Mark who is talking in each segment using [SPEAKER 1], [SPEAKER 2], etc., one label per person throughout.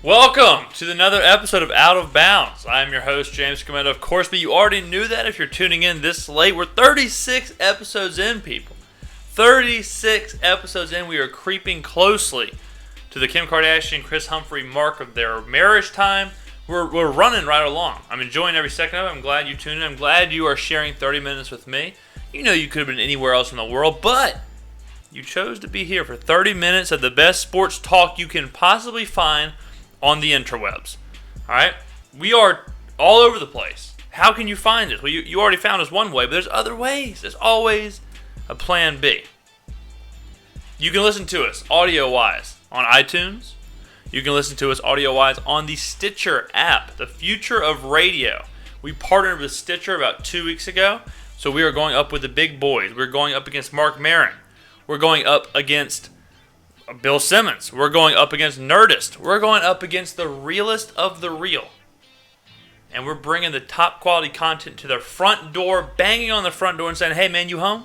[SPEAKER 1] Welcome to another episode of Out of Bounds. I am your host, James Skrmetta, of course, but you already knew that if you're tuning in this late. We're 36 episodes in, people. 36 episodes in. We are creeping closely to the Kim Kardashian, Chris Humphrey mark of their marriage time. We're running right along. I'm enjoying every second of it. I'm glad you tuned in. I'm glad you are sharing 30 minutes with me. You know you could have been anywhere else in the world, but you chose to be here for 30 minutes of the best sports talk you can possibly find on the interwebs. Alright? We are all over the place. How can you find us? Well, you already found us one way, but there's other ways. There's always a plan B. You can listen to us audio-wise on iTunes. You can listen to us audio-wise on the Stitcher app, the future of radio. We partnered with Stitcher about 2 weeks ago, so we are going up with the big boys. We're going up against Mark Maron. We're going up against Bill Simmons. We're going up against Nerdist. We're going up against the realest of the real. And we're bringing the top quality content to their front door, banging on the front door and saying, hey man, you home?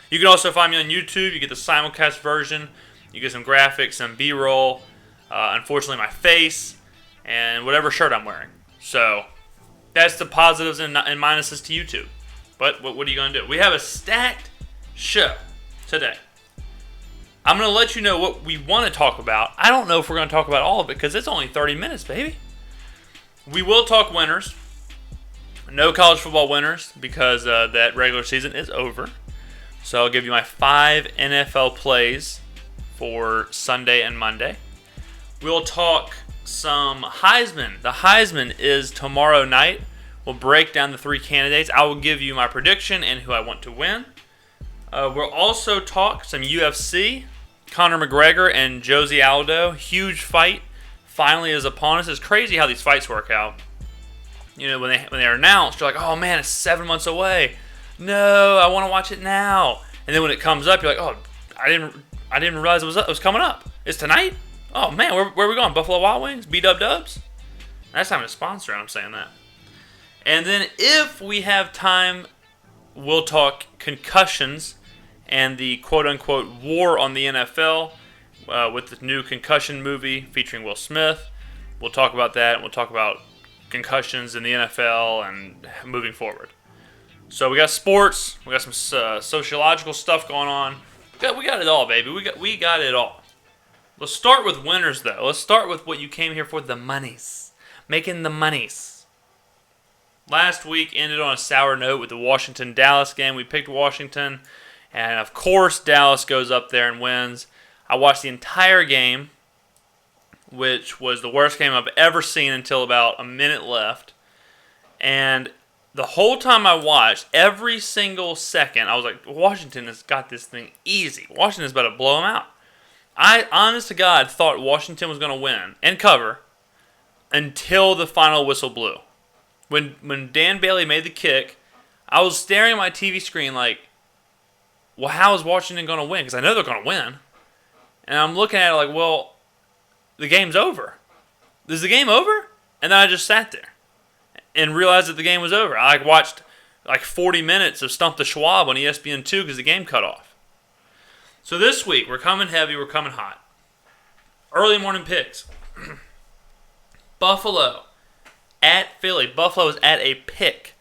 [SPEAKER 1] You can also find me on YouTube. You get the simulcast version. You get some graphics, some B-roll, unfortunately my face, and whatever shirt I'm wearing. So that's the positives and minuses to YouTube. But what are you going to do? We have a stacked show today. I'm going to let you know what we want to talk about. I don't know if we're going to talk about all of it because it's only 30 minutes, baby. We will talk winners. No college football winners because that regular season is over. So I'll give you my 5 NFL plays for Sunday and Monday. We'll talk some Heisman. The Heisman is tomorrow night. We'll break down the 3 candidates. I will give you my prediction and who I want to win. We'll also talk some UFC. Conor McGregor and Josie Aldo, huge fight, finally is upon us. It's crazy how these fights work out. You know, when they're announced, you're like, oh man, it's 7 months away. No, I want to watch it now. And then when it comes up, you're like, oh, I didn't realize it was coming up. It's tonight? Oh man, where are we going? Buffalo Wild Wings? B-Dub-Dubs? That's not a sponsor, I'm saying that. And then if we have time, we'll talk concussions and the quote-unquote war on the NFL with the new concussion movie featuring Will Smith. We'll talk about that, and we'll talk about concussions in the NFL and moving forward. So we got sports, we got some sociological stuff going on. We got it all, baby. We got it all. Let's start with winners, though. Let's start with what you came here for, the monies. Making the monies. Last week ended on a sour note with the Washington-Dallas game. We picked Washington. And, of course, Dallas goes up there and wins. I watched the entire game, which was the worst game I've ever seen until about a minute left. And the whole time I watched, every single second, I was like, Washington has got this thing easy. Washington's about to blow them out. I, honest to God, thought Washington was going to win and cover until the final whistle blew. When Dan Bailey made the kick, I was staring at my TV screen like, well, how is Washington going to win? Because I know they're going to win. And I'm looking at it like, well, the game's over. Is the game over? And then I just sat there and realized that the game was over. I watched like 40 minutes of Stump the Schwab on ESPN2 because the game cut off. So this week, we're coming heavy, we're coming hot. Early morning picks. Buffalo at Philly. Buffalo is at a pick.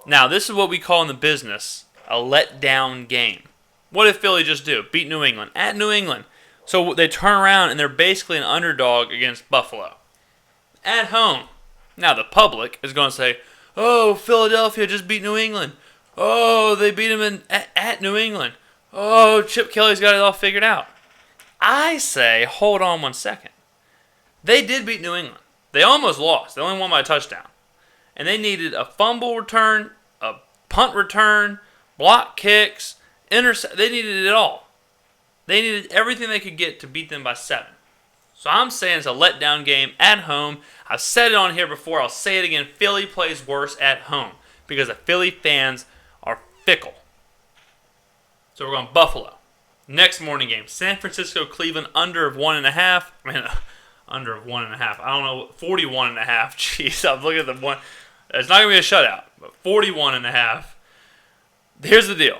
[SPEAKER 1] Now, this is what we call in the business a letdown game. What did Philly just do? Beat New England. At New England. So they turn around and they're basically an underdog against Buffalo. At home. Now the public is going to say, oh, Philadelphia just beat New England. Oh, they beat them at New England. Oh, Chip Kelly's got it all figured out. I say, hold on 1 second. They did beat New England. They almost lost. They only won by a touchdown. And they needed a fumble return, a punt return, block kicks, they needed it all. They needed everything they could get to beat them by 7. So I'm saying it's a letdown game at home. I've said it on here before. I'll say it again. Philly plays worse at home because the Philly fans are fickle. So we're going Buffalo. Next morning game, San Francisco, Cleveland, under of 1.5. Under of 1.5. I don't know, 41.5. Jeez, I'm looking at the one. It's not going to be a shutout, but 41.5. Here's the deal.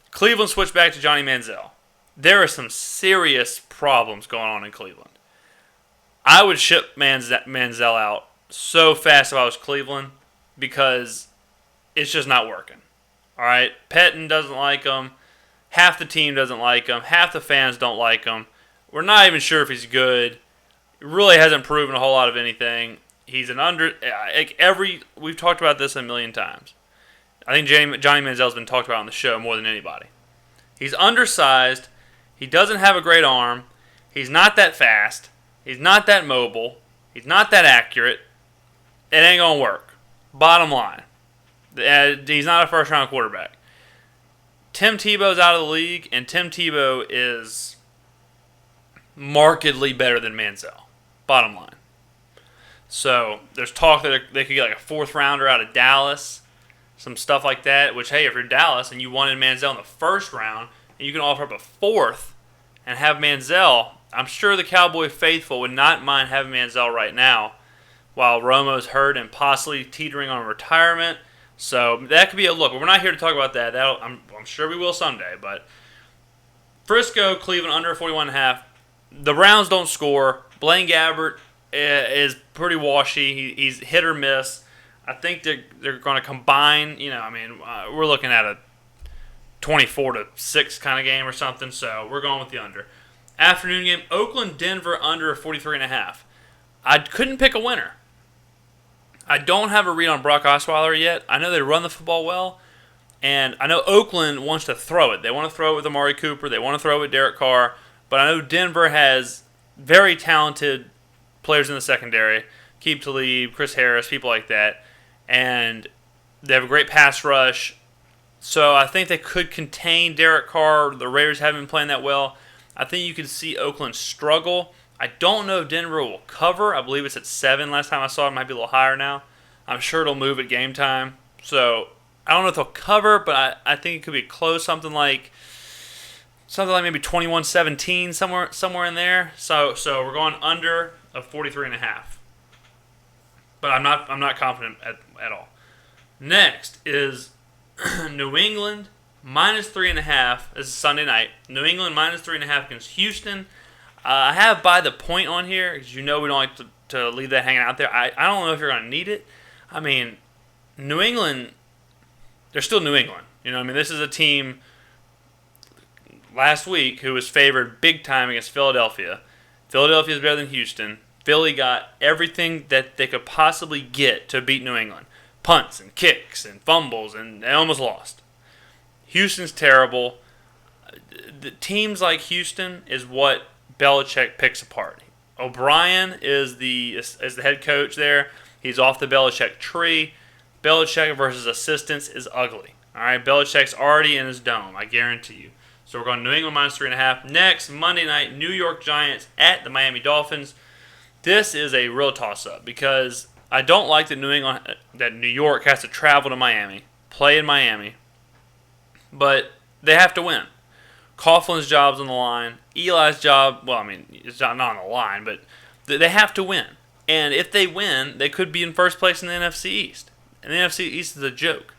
[SPEAKER 1] Cleveland switched back to Johnny Manziel. There are some serious problems going on in Cleveland. I would ship Manziel out so fast if I was Cleveland because it's just not working. All right, Pettine doesn't like him. Half the team doesn't like him. Half the fans don't like him. We're not even sure if he's good. He really hasn't proven a whole lot of anything. He's an we've talked about this a million times. I think Johnny Manziel's been talked about on the show more than anybody. He's undersized. He doesn't have a great arm. He's not that fast. He's not that mobile. He's not that accurate. It ain't going to work. Bottom line. He's not a first-round quarterback. Tim Tebow's out of the league, and Tim Tebow is markedly better than Manziel. Bottom line. So there's talk that they could get like a fourth-rounder out of Dallas, some stuff like that, which, hey, if you're Dallas and you wanted Manziel in the first round, and you can offer up a fourth and have Manziel, I'm sure the Cowboy faithful would not mind having Manziel right now while Romo's hurt and possibly teetering on retirement. So that could be a look. But we're not here to talk about that. I'm sure we will someday. But Frisco, Cleveland, under 41.5. The Browns don't score. Blaine Gabbert is pretty washy. He's hit or miss. I think they're going to combine. We're looking at a 24-6 kind of game or something. So we're going with the under. Afternoon game, Oakland, Denver, under 43.5. I couldn't pick a winner. I don't have a read on Brock Osweiler yet. I know they run the football well, and I know Oakland wants to throw it. They want to throw it with Amari Cooper. They want to throw it with Derek Carr. But I know Denver has very talented players in the secondary. Keep Talib, Chris Harris, people like that. And they have a great pass rush. So I think they could contain Derek Carr. The Raiders haven't been playing that well. I think you could see Oakland struggle. I don't know if Denver will cover. I believe it's at 7 last time I saw it. It might be a little higher now. I'm sure it'll move at game time. So I don't know if they'll cover, but I think it could be close, something like maybe 21-17, somewhere in there. So we're going under of 43.5. But I'm not confident at all. Next is New England minus 3.5. This is Sunday night. New England minus 3.5 against Houston. I have by the point on here because we don't like to leave that hanging out there. I don't know if you're going to need it. I mean, New England, they're still New England. This is a team last week who was favored big time against Philadelphia. Philadelphia is better than Houston. Philly got everything that they could possibly get to beat New England. Punts and kicks and fumbles, and they almost lost. Houston's terrible. The teams like Houston is what Belichick picks apart. O'Brien is the head coach there. He's off the Belichick tree. Belichick versus assistants is ugly. All right, Belichick's already in his dome, I guarantee you. So we're going New England minus 3.5. Next, Monday night, New York Giants at the Miami Dolphins. This is a real toss-up because I don't like that New York has to travel to Miami, play in Miami, but they have to win. Coughlin's job's on the line. Eli's job, it's not on the line, but they have to win. And if they win, they could be in first place in the NFC East. And the NFC East is a joke.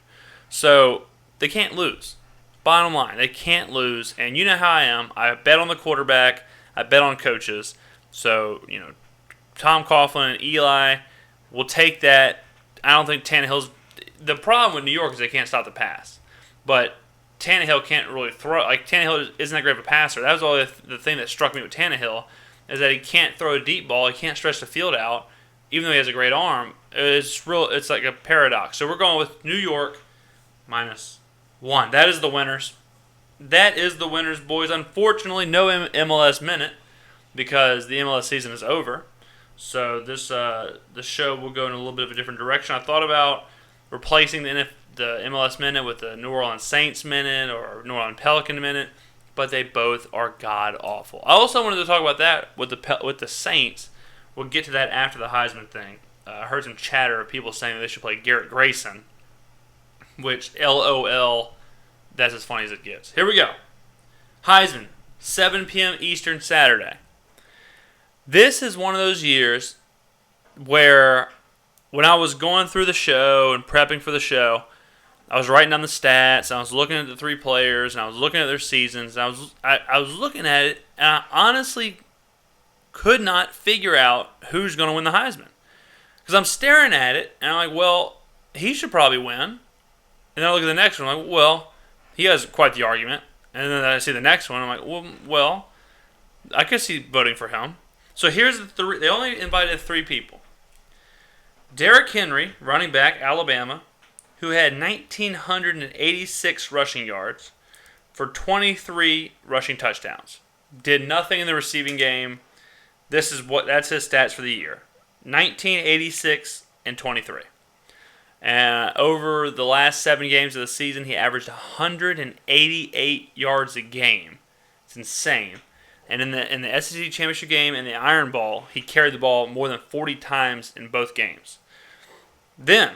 [SPEAKER 1] So they can't lose. Bottom line, they can't lose. And you know how I am. I bet on the quarterback. I bet on coaches. So, Tom Coughlin and Eli will take that. I don't think Tannehill's... The problem with New York is they can't stop the pass. But Tannehill can't really throw. Tannehill isn't that great of a passer. That was all the thing that struck me with Tannehill, is that he can't throw a deep ball. He can't stretch the field out, even though he has a great arm. It's like a paradox. So we're going with New York minus 1. That is the winners. That is the winners, boys. Unfortunately, no MLS minute because the MLS season is over. So this show will go in a little bit of a different direction. I thought about replacing the MLS minute with the New Orleans Saints minute or New Orleans Pelican minute, but they both are god awful. I also wanted to talk about that with the Saints. We'll get to that after the Heisman thing. I heard some chatter of people saying that they should play Garrett Grayson, which LOL, that's as funny as it gets. Here we go. Heisman, 7 p.m. Eastern Saturday. This is one of those years where when I was going through the show and prepping for the show, I was writing down the stats, and I was looking at the 3 players, and I was looking at their seasons, and I was looking at it, and I honestly could not figure out who's going to win the Heisman. Because I'm staring at it, and I'm like, well, he should probably win. And then I look at the next one, I'm like, well, he has quite the argument. And then I see the next one, I'm like, well, I could see voting for him. So here's the three. They only invited 3 people. Derrick Henry, running back, Alabama, who had 1,986 rushing yards for 23 rushing touchdowns. Did nothing in the receiving game. That's his stats for the year. 1986 and 23. And over the last 7 games of the season, he averaged 188 yards a game. It's insane. And in the SEC championship game and the Iron Bowl, he carried the ball more than 40 times in both games. Then,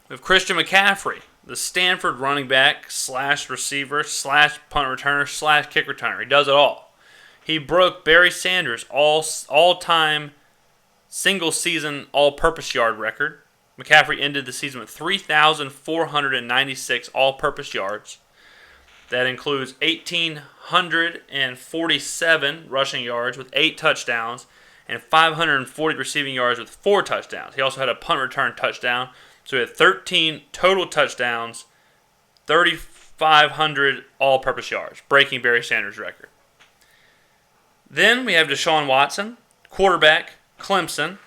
[SPEAKER 1] we have Christian McCaffrey, the Stanford running back / receiver / punt returner / kick returner. He does it all. He broke Barry Sanders' all-time single-season all-purpose yard record. McCaffrey ended the season with 3,496 all-purpose yards. That includes 1,847 rushing yards with 8 touchdowns and 540 receiving yards with 4 touchdowns. He also had a punt return touchdown. So he had 13 total touchdowns, 3,500 all-purpose yards, breaking Barry Sanders' record. Then we have Deshaun Watson, quarterback, Clemson,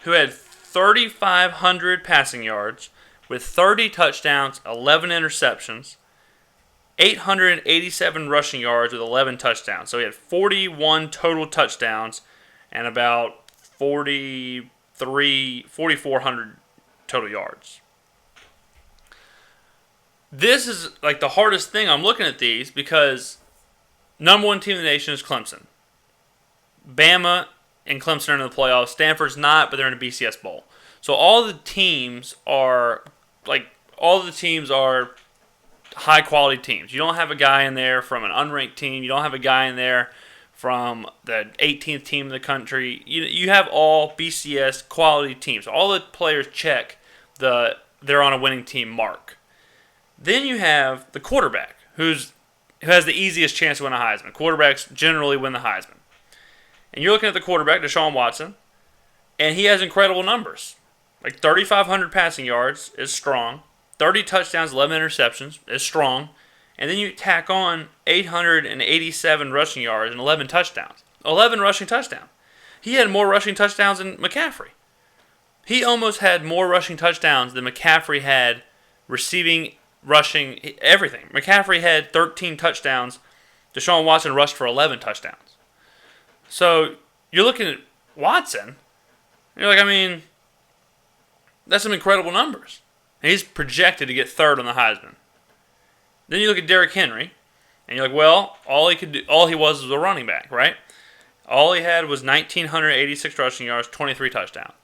[SPEAKER 1] who had 3,500 passing yards with 30 touchdowns, 11 interceptions, 887 rushing yards with 11 touchdowns. So he had 41 total touchdowns and about 4,400 total yards. This is like the hardest thing. I'm looking at these because number 1 team in the nation is Clemson. Bama and Clemson are in the playoffs. Stanford's not, but they're in a BCS bowl. So all the teams are high quality teams. You don't have a guy in there from an unranked team. You don't have a guy in there from the 18th team in the country. You have all BCS quality teams. All the players check they're on a winning team mark. Then you have the quarterback who has the easiest chance to win a Heisman. Quarterbacks generally win the Heisman. And you're looking at the quarterback, Deshaun Watson, and he has incredible numbers. Like 3,500 passing yards is strong. 30 touchdowns, 11 interceptions is strong. And then you tack on 887 rushing yards and 11 touchdowns. 11 rushing touchdowns. He had more rushing touchdowns than McCaffrey. He almost had more rushing touchdowns than McCaffrey had receiving, rushing, everything. McCaffrey had 13 touchdowns. Deshaun Watson rushed for 11 touchdowns. So you're looking at Watson, and you're like, I mean, that's some incredible numbers. And he's projected to get 3rd on the Heisman. Then you look at Derrick Henry, and you're like, well, all he was a running back, right? All he had was 1,986 rushing yards, 23 touchdowns.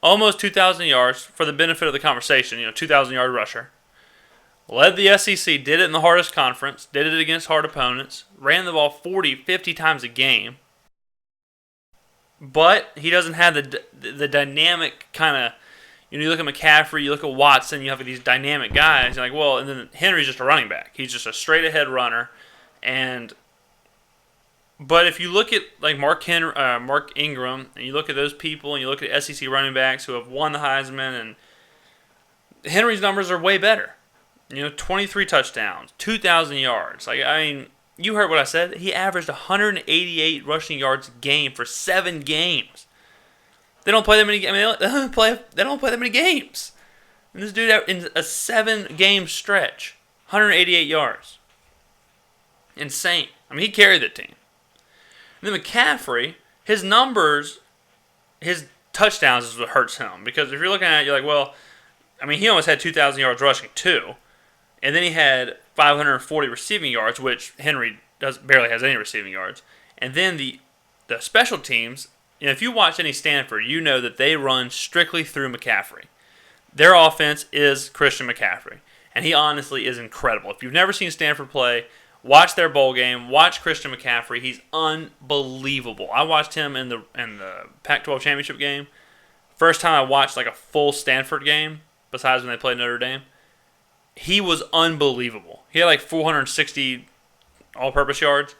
[SPEAKER 1] Almost 2,000 yards for the benefit of the conversation, 2,000-yard rusher. Led the SEC, did it in the hardest conference, did it against hard opponents, ran the ball 40, 50 times a game. But he doesn't have the dynamic kind of, you look at McCaffrey, you look at Watson, you have these dynamic guys. You're like, well, and then Henry's just a running back. He's just a straight-ahead runner. But if you look at like Mark Ingram, and you look at those people, and you look at SEC running backs who have won the Heisman, and Henry's numbers are way better. 23 touchdowns, 2,000 yards. You heard what I said. He averaged 188 rushing yards a game for 7 games. They don't play that many. They don't play that many games. And this dude in a 7-game stretch, 188 yards. Insane. He carried the team. And then McCaffrey, his numbers, his touchdowns is what hurts him. Because if you're looking at it, you're like, well, he almost had 2,000 yards rushing too. And then he had 540 receiving yards, which Henry barely has any receiving yards. And then the special teams, if you watch any Stanford, you know that they run strictly through McCaffrey. Their offense is Christian McCaffrey. And he honestly is incredible. If you've never seen Stanford play, watch their bowl game. Watch Christian McCaffrey. He's unbelievable. I watched him in the Pac-12 championship game. First time I watched like a full Stanford game, besides when they played Notre Dame. He was unbelievable. He had like 460 all-purpose yards.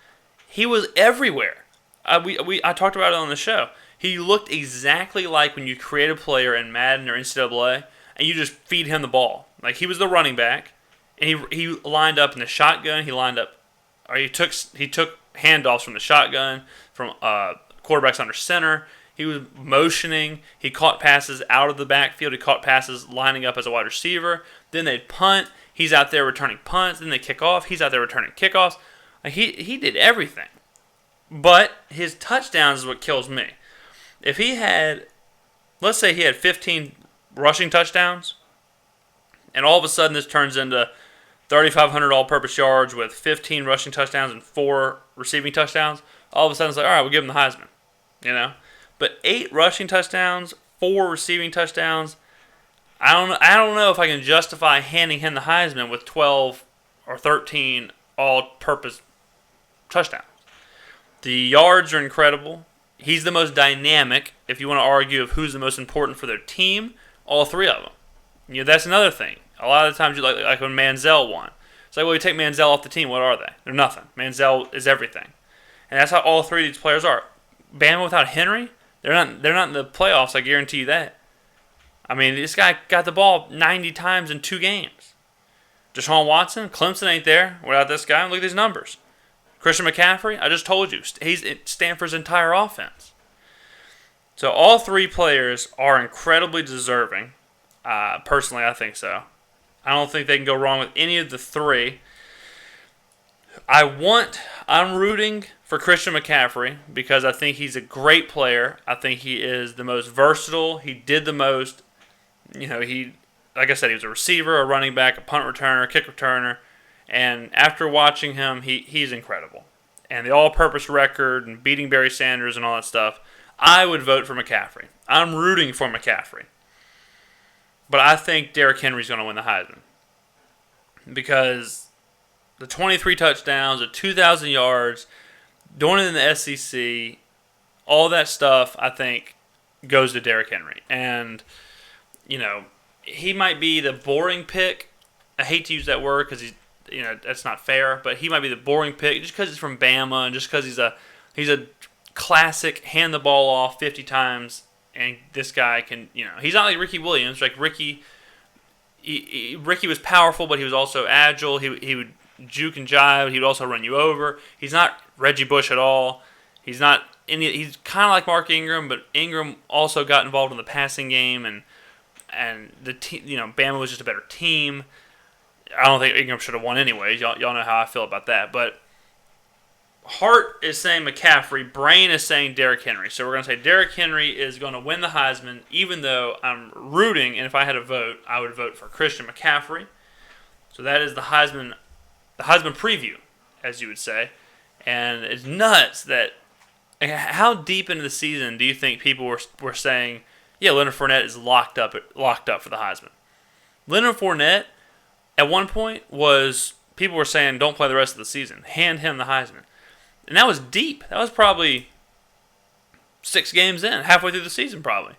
[SPEAKER 1] He was everywhere. I talked about it on the show. He looked exactly like when you create a player in Madden or NCAA and you just feed him the ball. Like he was the running back, and he lined up in the shotgun. He took handoffs from the shotgun from quarterbacks under center. He was motioning. He caught passes out of the backfield. He caught passes lining up as a wide receiver. Then they'd punt. He's out there returning punts. Then they kick off. He's out there returning kickoffs. Like he did everything. But his touchdowns is what kills me. If he had, let's say he had 15 rushing touchdowns, and all of a sudden this turns into 3,500 all-purpose yards with 15 rushing touchdowns and 4 receiving touchdowns, all of a sudden it's like, all right, we'll give him the Heisman. You know? But 8 rushing touchdowns, 4 receiving touchdowns, I don't know if I can justify handing him the Heisman with 12 or 13 all-purpose touchdowns. The yards are incredible. He's the most dynamic. If you want to argue of who's the most important for their team, all 3 of them. You know, that's another thing. A lot of the times, you like when Manziel won. It's like, well, you take Manziel off the team. What are they? They're nothing. Manziel is everything, and that's how all 3 of these players are. Bama without Henry, they're not in the playoffs. I guarantee you that. I mean, this guy got the ball 90 times in 2 games. Deshaun Watson, Clemson ain't there without this guy. Look at these numbers. Christian McCaffrey, I just told you, he's Stanford's entire offense. So all 3 players are incredibly deserving. Personally, I think so. I don't think they can go wrong with any of the 3. I'm rooting for Christian McCaffrey because I think he's a great player. I think he is the most versatile. He did the most. You know, like I said, he was a receiver, a running back, a punt returner, a kick returner. And after watching him, he's incredible. And the all-purpose record and beating Barry Sanders and all that stuff, I would vote for McCaffrey. I'm rooting for McCaffrey. But I think Derrick Henry's going to win the Heisman. Because the 23 touchdowns, the 2,000 yards, doing it in the SEC, all that stuff, I think, goes to Derrick Henry. And, you know, he might be the boring pick. I hate to use that word because that's not fair, but he might be the boring pick just because he's from Bama and just because he's a classic hand the ball off 50 times, and this guy can, he's not like Ricky Williams. Like Ricky was powerful, but he was also agile. He would juke and jive. He would also run you over. He's not Reggie Bush at all. He's not he's kind of like Mark Ingram, but Ingram also got involved in the passing game, and the team, Bama was just a better team. I don't think Ingram should have won anyways. Y'all know how I feel about that. But heart is saying McCaffrey. Brain is saying Derrick Henry. So we're going to say Derrick Henry is going to win the Heisman, even though I'm rooting, and if I had a vote, I would vote for Christian McCaffrey. So that is the Heisman preview, as you would say. And it's nuts that how deep into the season do you think people were saying, yeah, Leonard Fournette is locked up for the Heisman? Leonard Fournette, at one point, people were saying, don't play the rest of the season. Hand him the Heisman. And that was deep. That was probably 6 games in, halfway through the season probably.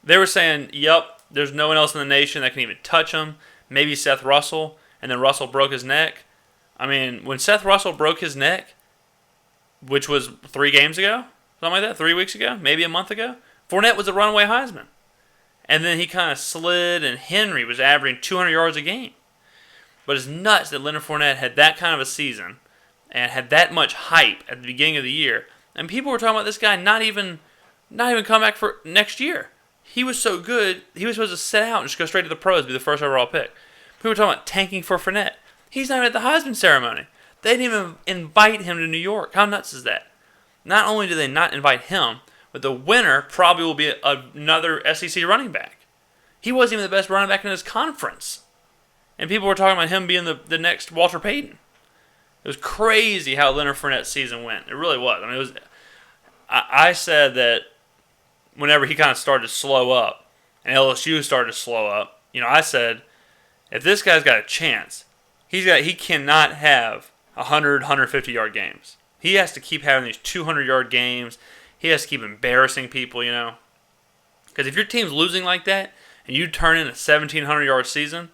[SPEAKER 1] They were saying, yep, there's no one else in the nation that can even touch him. Maybe Seth Russell, and then Russell broke his neck. I mean, when Seth Russell broke his neck, which was 3 games ago, something like that, 3 weeks ago, maybe a month ago, Fournette was a runaway Heisman. And then he kind of slid, and Henry was averaging 200 yards a game. But it's nuts that Leonard Fournette had that kind of a season and had that much hype at the beginning of the year. And people were talking about this guy not even come back for next year. He was so good, he was supposed to sit out and just go straight to the pros, be the first overall pick. People were talking about tanking for Fournette. He's not even at the Heisman ceremony. They didn't even invite him to New York. How nuts is that? Not only do they not invite him, but the winner probably will be another SEC running back. He wasn't even the best running back in his conference. And people were talking about him being the next Walter Payton. It was crazy how Leonard Fournette's season went. It really was. I mean, it was. I said that whenever he kind of started to slow up, and LSU started to slow up, I said, if this guy's got a chance, he cannot have 100, 150-yard games. He has to keep having these 200-yard games. He has to keep embarrassing people, Because if your team's losing like that, and you turn in a 1,700-yard season,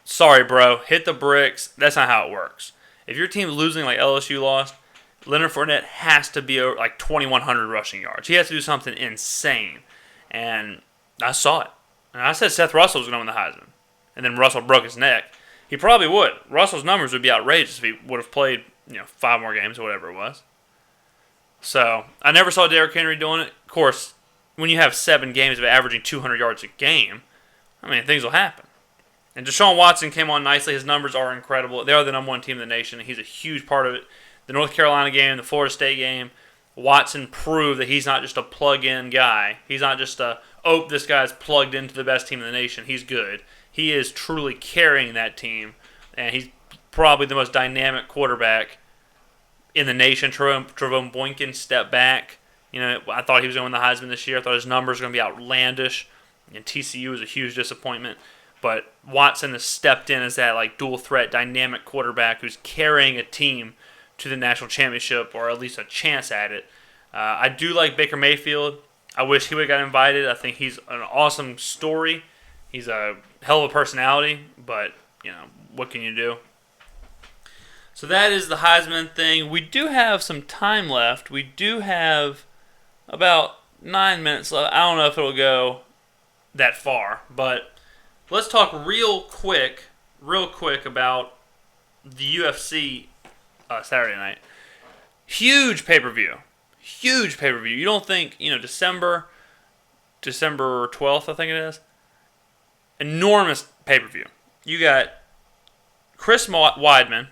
[SPEAKER 1] sorry, bro, hit the bricks. That's not how it works. If your team's losing like LSU lost, Leonard Fournette has to be like 2,100 rushing yards. He has to do something insane. And I saw it. And I said Seth Russell was going to win the Heisman. And then Russell broke his neck. He probably would. Russell's numbers would be outrageous if he would have played, 5 more games or whatever it was. So, I never saw Derrick Henry doing it. Of course, when you have 7 games of averaging 200 yards a game, things will happen. And Deshaun Watson came on nicely. His numbers are incredible. They are the number 1 team in the nation, and he's a huge part of it. The North Carolina game, the Florida State game, Watson proved that he's not just a plug-in guy. He's not just this guy's plugged into the best team in the nation. He's good. He is truly carrying that team, and he's probably the most dynamic quarterback in the nation. Trevone Boykin stepped back. I thought he was going to win the Heisman this year. I thought his numbers were going to be outlandish, and TCU was a huge disappointment. But Watson has stepped in as that dual threat, dynamic quarterback who's carrying a team to the national championship, or at least a chance at it. I do like Baker Mayfield. I wish he would have got invited. I think he's an awesome story. He's a hell of a personality, but, what can you do? So that is the Heisman thing. We do have some time left. We do have about 9 minutes left. I don't know if it'll go that far, but let's talk real quick about the UFC Saturday night. Huge pay-per-view. You don't think, December 12th, I think it is. Enormous pay-per-view. You got Chris Weidman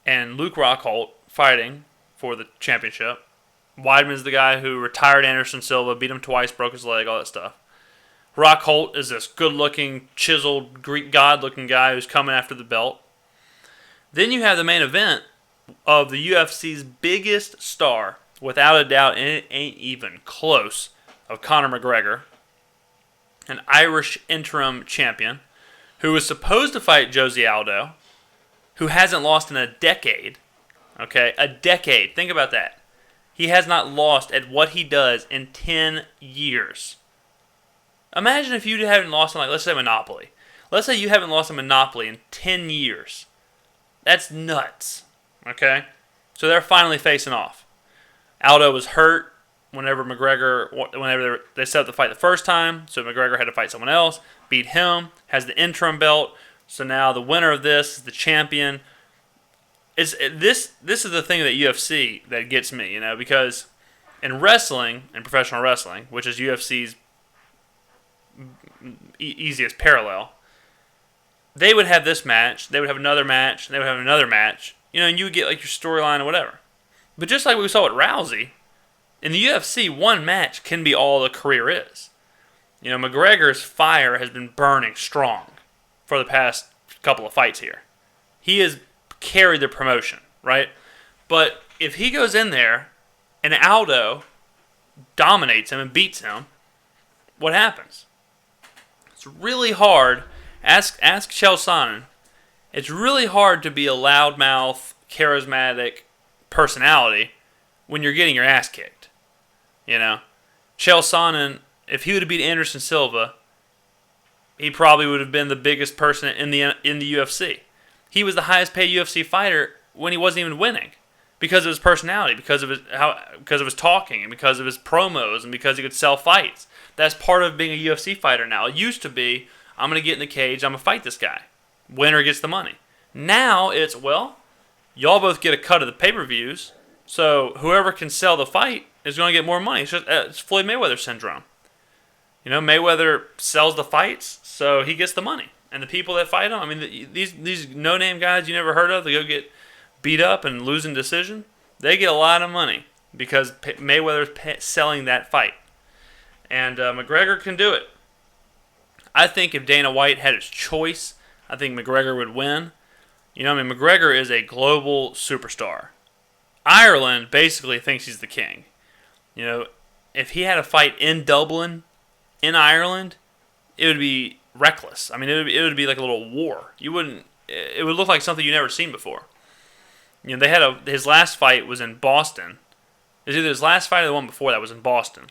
[SPEAKER 1] and Luke Rockhold fighting for the championship. Weidman's the guy who retired Anderson Silva, beat him twice, broke his leg, all that stuff. Rockhold is this good-looking, chiseled, Greek god-looking guy who's coming after the belt. Then you have the main event of the UFC's biggest star, without a doubt, and it ain't even close, of Conor McGregor, an Irish interim champion, who was supposed to fight Jose Aldo, who hasn't lost in a decade. Okay, a decade. Think about that. He has not lost at what he does in 10 years. Imagine if you haven't lost in, let's say Monopoly. Let's say you haven't lost a Monopoly in 10 years. That's nuts. Okay? So they're finally facing off. Aldo was hurt whenever they set up the fight the first time, so McGregor had to fight someone else, beat him, has the interim belt, so now the winner of this is the champion. This is the thing that UFC that gets me, because in wrestling, in professional wrestling, which is UFC's easiest parallel, they would have this match, they would have another match, they would have another match, and you would get your storyline or whatever. But just like we saw with Rousey, in the UFC, one match can be all the career is. McGregor's fire has been burning strong for the past couple of fights here. He has carried the promotion, right? But if he goes in there and Aldo dominates him and beats him, what happens? It's really hard. Ask Chael Sonnen. It's really hard to be a loudmouth, charismatic personality when you're getting your ass kicked. Chael Sonnen, if he would have beat Anderson Silva, he probably would have been the biggest person in the UFC. He was the highest paid UFC fighter when he wasn't even winning, because of his personality, because of his talking, and because of his promos, and because he could sell fights. That's part of being a UFC fighter now. It used to be, I'm going to get in the cage, I'm going to fight this guy. Winner gets the money. Now it's, y'all both get a cut of the pay-per-views, so whoever can sell the fight is going to get more money. It's Floyd Mayweather syndrome. Mayweather sells the fights, so he gets the money. And the people that fight him, these no-name guys you never heard of, they go get beat up and lose in decision, they get a lot of money because Mayweather's selling that fight. And McGregor can do it. I think if Dana White had his choice, I think McGregor would win. McGregor is a global superstar. Ireland basically thinks he's the king. If he had a fight in Dublin, in Ireland, it would be reckless. It would be like a little war. It would look like something you've never seen before. They had his last fight was in Boston. It was either his last fight or the one before that was in Boston.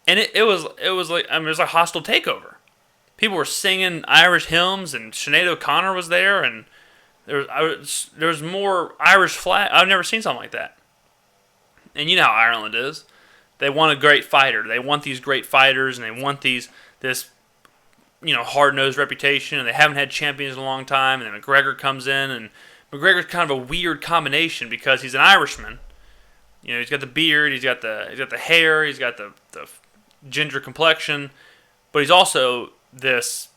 [SPEAKER 1] And it was like it was a hostile takeover. People were singing Irish hymns, and Sinead O'Connor was there, and there was more Irish flag. I've never seen something like that. And you know how Ireland is. They want a great fighter. They want these great fighters, and they want this hard-nosed reputation, and they haven't had champions in a long time. And then McGregor comes in, and McGregor's kind of a weird combination because he's an Irishman. You know, he's got the beard, he's got the hair, he's got the ginger complexion, but he's also this,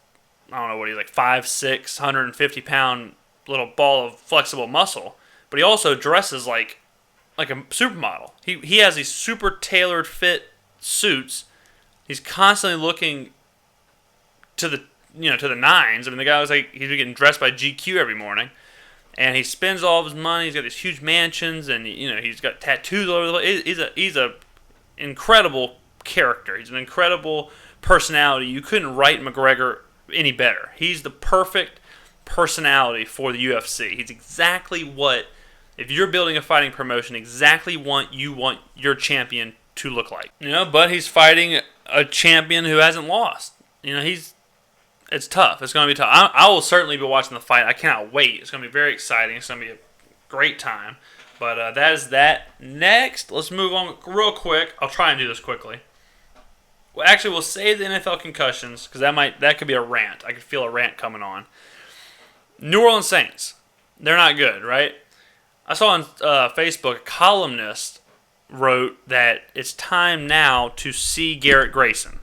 [SPEAKER 1] I don't know what he's like, 5'6", 150-pound little ball of flexible muscle. But he also dresses like a supermodel. He has these super tailored fit suits. He's constantly looking to the nines. I mean, the guy was like, he's getting dressed by GQ every morning, and he spends all of his money. He's got these huge mansions, and he's got tattoos all over the place. He's a incredible character. He's an incredible personality. You couldn't write McGregor any better. He's the perfect personality for the UFC. He's exactly what, if you're building a fighting promotion, exactly what you want your champion to look like. But he's fighting a champion who hasn't lost. It's tough. It's going to be tough. I will certainly be watching the fight. I cannot wait. It's going to be very exciting. It's going to be a great time. But that is that. Next, let's move on real quick. I'll try and do this quickly. Well, actually, we'll save the NFL concussions because that could be a rant. I could feel a rant coming on. New Orleans Saints. They're not good, right? I saw on Facebook a columnist wrote that it's time now to see Garrett Grayson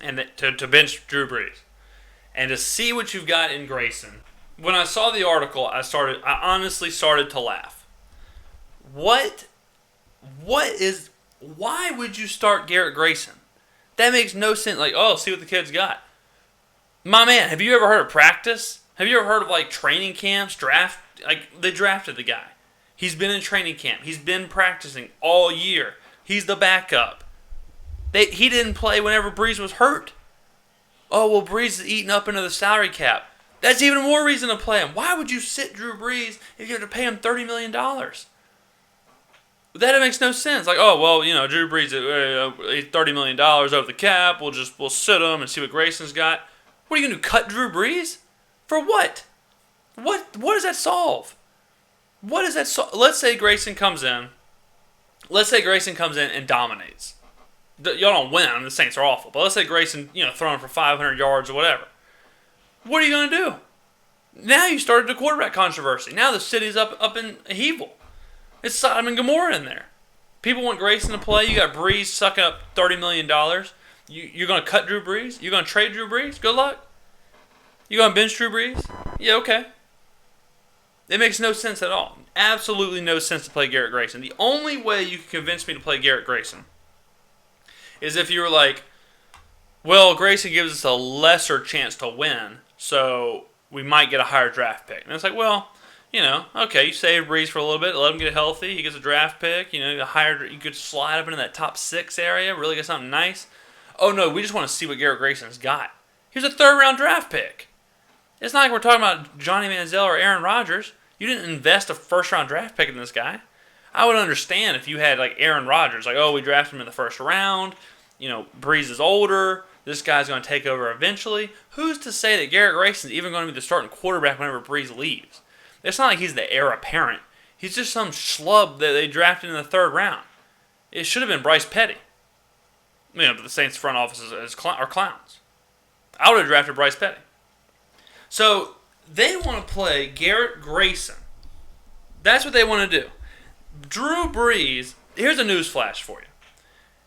[SPEAKER 1] and to bench Drew Brees and to see what you've got in Grayson. When I saw the article, I honestly started to laugh. Why would you start Garrett Grayson? That makes no sense. Like, see what the kid's got. My man, have you ever heard of practice? Have you ever heard of like training camps, draft? Like, they drafted the guy. He's been in training camp. He's been practicing all year. He's the backup. He didn't play whenever Brees was hurt. Oh, well, Brees is eating up into the salary cap. That's even more reason to play him. Why would you sit Drew Brees if you have to pay him $30 million? That makes no sense. Like, Drew Brees, $30 million over the cap. We'll sit him and see what Grayson's got. What are you going to do, cut Drew Brees? For what? What does that solve? What does that solve? Let's say Grayson comes in and dominates. Y'all don't win. I mean, the Saints are awful. But let's say Grayson, throwing for 500 yards or whatever. What are you going to do? Now you started the quarterback controversy. Now the city's up in a heavel. It's Sodom and Gomorrah in there. People want Grayson to play. You got Brees sucking up $30 million. You're going to cut Drew Brees? You're going to trade Drew Brees? Good luck. You going to bench Drew Brees? Yeah, okay. It makes no sense at all. Absolutely no sense to play Garrett Grayson. The only way you can convince me to play Garrett Grayson is if you were like, well, Grayson gives us a lesser chance to win, so we might get a higher draft pick. And it's like, well, okay, you save Brees for a little bit, let him get healthy, he gets a draft pick, you could slide up into that top 6 area, really get something nice. Oh, no, we just want to see what Garrett Grayson's got. Here's a 3rd-round draft pick. It's not like we're talking about Johnny Manziel or Aaron Rodgers. You didn't invest a 1st-round draft pick in this guy. I would understand if you had, like, Aaron Rodgers. Like, we drafted him in the 1st round. Brees is older. This guy's going to take over eventually. Who's to say that Garrett Grayson's even going to be the starting quarterback whenever Brees leaves? It's not like he's the heir apparent. He's just some schlub that they drafted in the 3rd round. It should have been Bryce Petty. But the Saints front office are clowns. I would have drafted Bryce Petty. So they want to play Garrett Grayson. That's what they want to do. Drew Brees, here's a news flash for you.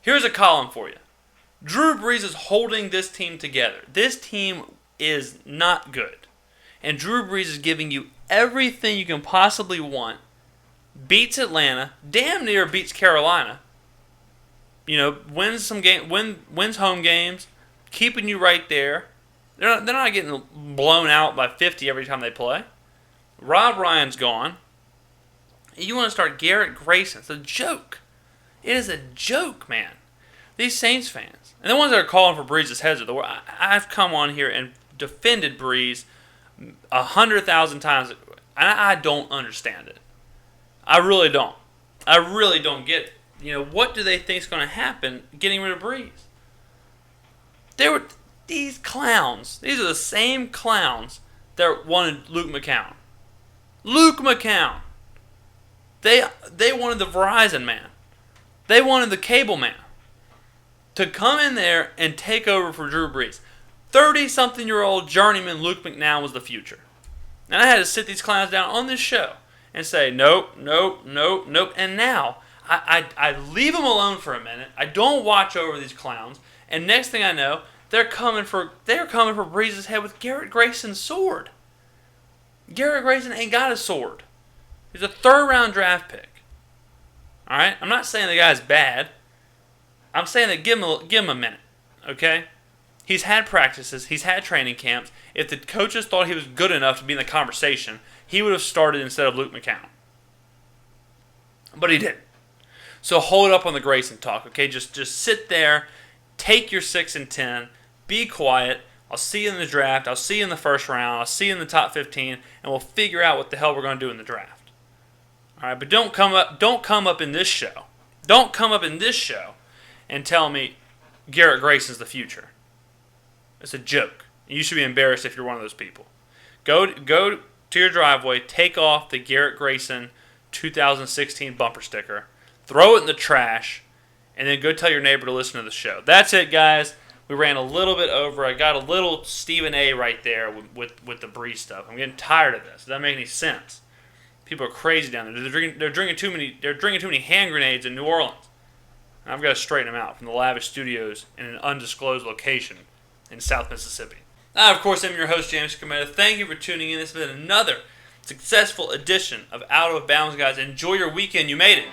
[SPEAKER 1] Here's a column for you. Drew Brees is holding this team together. This team is not good. And Drew Brees is giving you everything you can possibly want. Beats Atlanta, damn near beats Carolina. Wins home games, keeping you right there. They're not getting blown out by 50 every time they play. Rob Ryan's gone. You want to start Garrett Grayson. It's a joke. It is a joke, man. These Saints fans, and the ones that are calling for Brees' heads of the world, I've come on here and defended Brees 100,000 times, and I don't understand it. I really don't. I really don't get it. What do they think is going to happen getting rid of Brees? These clowns. These are the same clowns that wanted Luke McCown. Luke McCown. They wanted the Verizon man. They wanted the cable man to come in there and take over for Drew Brees. 30-something-year-old journeyman Luke McNown was the future. And I had to sit these clowns down on this show and say, nope, nope, nope, nope. And now I leave them alone for a minute. I don't watch over these clowns. And next thing I know, they're coming for Brees' head with Garrett Grayson's sword. Garrett Grayson ain't got a sword. He's a third-round draft pick. All right? I'm not saying the guy's bad. I'm saying that give him a minute, okay? He's had practices. He's had training camps. If the coaches thought he was good enough to be in the conversation, he would have started instead of Luke McCown. But he didn't. So hold up on the Grayson talk, okay? Just sit there, take your 6 and 10, be quiet. I'll see you in the draft. I'll see you in the first round. I'll see you in the top 15, and we'll figure out what the hell we're going to do in the draft. All right, but don't come up in this show. Don't come up in this show and tell me Garrett Grayson's the future. It's a joke. You should be embarrassed if you're one of those people. Go to your driveway, take off the Garrett Grayson 2016 bumper sticker, throw it in the trash, and then go tell your neighbor to listen to the show. That's it, guys. We ran a little bit over. I got a little Stephen A. right there with the Brees stuff. I'm getting tired of this. Does that make any sense? People are crazy down there. They're drinking too many hand grenades in New Orleans. And I've got to straighten them out from the lavish studios in an undisclosed location in South Mississippi. I, of course, am your host, James Skrmetta. Thank you for tuning in. This has been another successful edition of Out of Bounds, guys. Enjoy your weekend. You made it.